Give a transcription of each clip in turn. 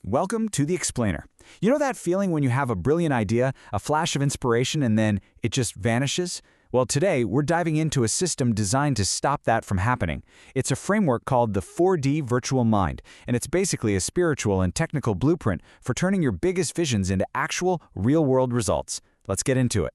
Welcome to The Explainer. You know that feeling when you have a brilliant idea, a flash of inspiration, and then it just vanishes? Well, today we're diving into a system designed to stop that from happening. It's a framework called the 4D Virtual Mind, and it's basically a spiritual and technical blueprint for turning your biggest visions into actual, real-world results. Let's get into it.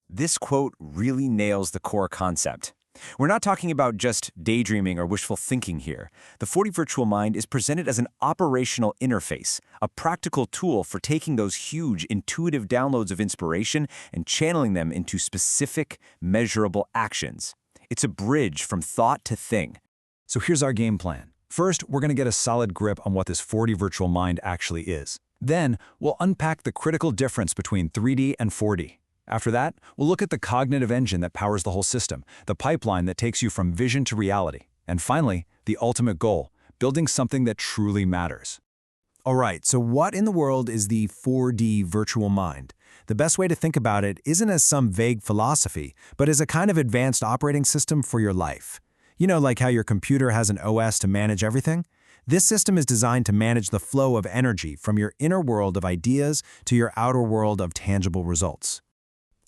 This quote really nails the core concept. We're not talking about just daydreaming or wishful thinking here. The 4D Virtual Mind is presented as an operational interface, a practical tool for taking those huge, intuitive downloads of inspiration and channeling them into specific, measurable actions. It's a bridge from thought to thing. So here's our game plan. First, we're going to get a solid grip on what this 4D Virtual Mind actually is. Then, we'll unpack the critical difference between 3D and 4D. After that, we'll look at the cognitive engine that powers the whole system, the pipeline that takes you from vision to reality, and finally, the ultimate goal, building something that truly matters. All right, so what in the world is the 4D virtual mind? The best way to think about it isn't as some vague philosophy, but as a kind of advanced operating system for your life. You know, like how your computer has an OS to manage everything? This system is designed to manage the flow of energy from your inner world of ideas to your outer world of tangible results.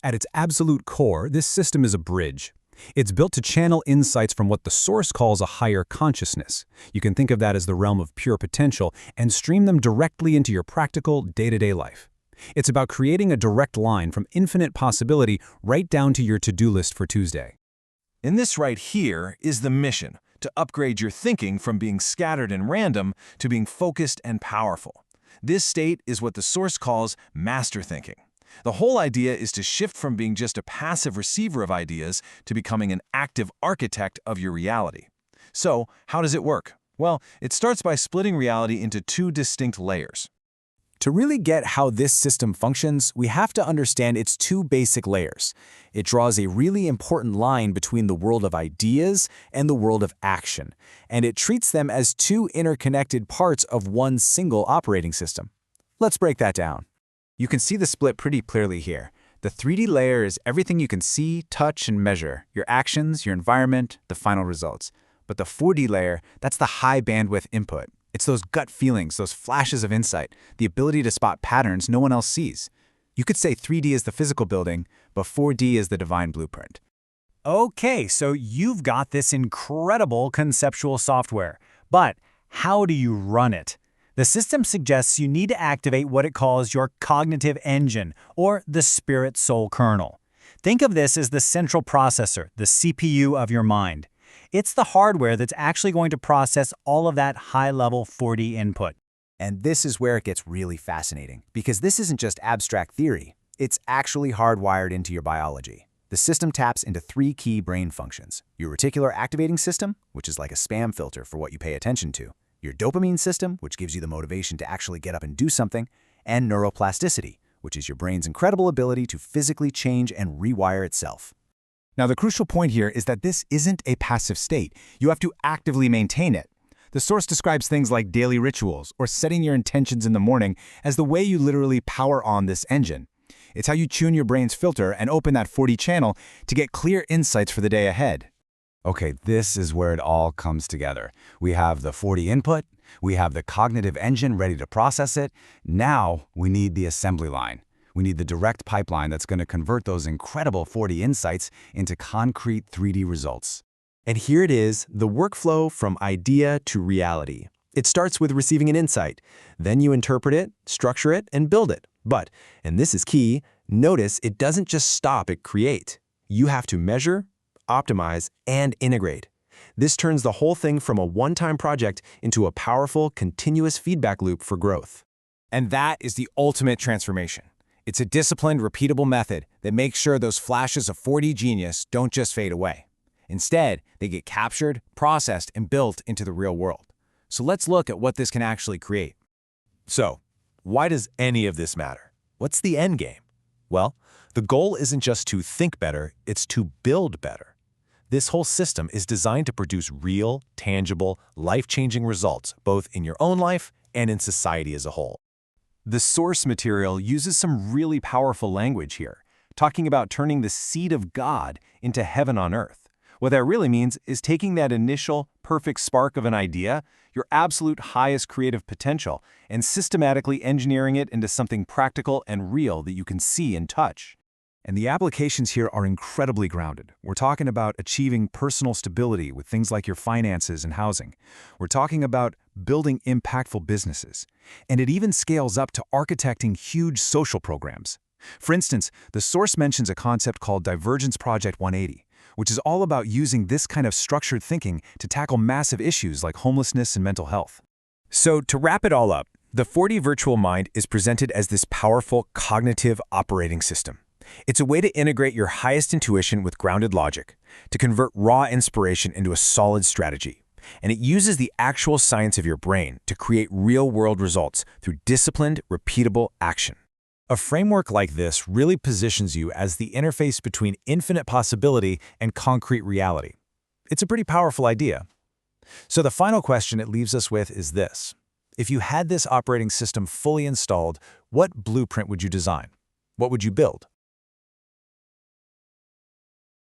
At its absolute core, this system is a bridge. It's built to channel insights from what the source calls a higher consciousness. You can think of that as the realm of pure potential and stream them directly into your practical, day-to-day life. It's about creating a direct line from infinite possibility right down to your to-do list for Tuesday. And this right here is the mission, to upgrade your thinking from being scattered and random to being focused and powerful. This state is what the source calls master thinking. The whole idea is to shift from being just a passive receiver of ideas to becoming an active architect of your reality. So, how does it work? Well, it starts by splitting reality into two distinct layers. To really get how this system functions, we have to understand its two basic layers. It draws a really important line between the world of ideas and the world of action, and it treats them as two interconnected parts of one single operating system. Let's break that down. You can see the split pretty clearly here. The 3D layer is everything you can see, touch, and measure, your actions, your environment, the final results. But the 4D layer, that's the high bandwidth input. It's those gut feelings, those flashes of insight, the ability to spot patterns no one else sees. You could say 3D is the physical building, but 4D is the divine blueprint. Okay, so you've got this incredible conceptual software, but how do you run it? The system suggests you need to activate what it calls your cognitive engine, or the spirit soul kernel. Think of this as the central processor, the CPU of your mind. It's the hardware that's actually going to process all of that high-level 4D input. And this is where it gets really fascinating, because this isn't just abstract theory. It's actually hardwired into your biology. The system taps into three key brain functions: your reticular activating system, which is like a spam filter for what you pay attention to, your dopamine system, which gives you the motivation to actually get up and do something, and neuroplasticity, which is your brain's incredible ability to physically change and rewire itself. Now, the crucial point here is that this isn't a passive state. You have to actively maintain it. The source describes things like daily rituals or setting your intentions in the morning as the way you literally power on this engine. It's how you tune your brain's filter and open that 4D channel to get clear insights for the day ahead. Okay, this is where it all comes together. We have the 4D input, we have the cognitive engine ready to process it. Now we need the assembly line. We need the direct pipeline that's going to convert those incredible 4D insights into concrete 3D results. And here it is, the workflow from idea to reality. It starts with receiving an insight. Then you interpret it, structure it, and build it. But, and this is key, notice it doesn't just stop at create. You have to measure, optimize, and integrate. This turns the whole thing from a one-time project into a powerful, continuous feedback loop for growth. And that is the ultimate transformation. It's a disciplined, repeatable method that makes sure those flashes of 4D genius don't just fade away. Instead, they get captured, processed, and built into the real world. So let's look at what this can actually create. So, why does any of this matter? What's the end game? Well, the goal isn't just to think better, it's to build better. This whole system is designed to produce real, tangible, life-changing results, both in your own life and in society as a whole. The source material uses some really powerful language here, talking about turning the seed of God into heaven on earth. What that really means is taking that initial, perfect spark of an idea, your absolute highest creative potential, and systematically engineering it into something practical and real that you can see and touch. And the applications here are incredibly grounded. We're talking about achieving personal stability with things like your finances and housing. We're talking about building impactful businesses. And it even scales up to architecting huge social programs. For instance, the source mentions a concept called Divergence Project 180, which is all about using this kind of structured thinking to tackle massive issues like homelessness and mental health. So to wrap it all up, the 4D Virtual Mind is presented as this powerful cognitive operating system. It's a way to integrate your highest intuition with grounded logic, to convert raw inspiration into a solid strategy. And it uses the actual science of your brain to create real-world results through disciplined, repeatable action. A framework like this really positions you as the interface between infinite possibility and concrete reality. It's a pretty powerful idea. So the final question it leaves us with is this. If you had this operating system fully installed, what blueprint would you design? What would you build?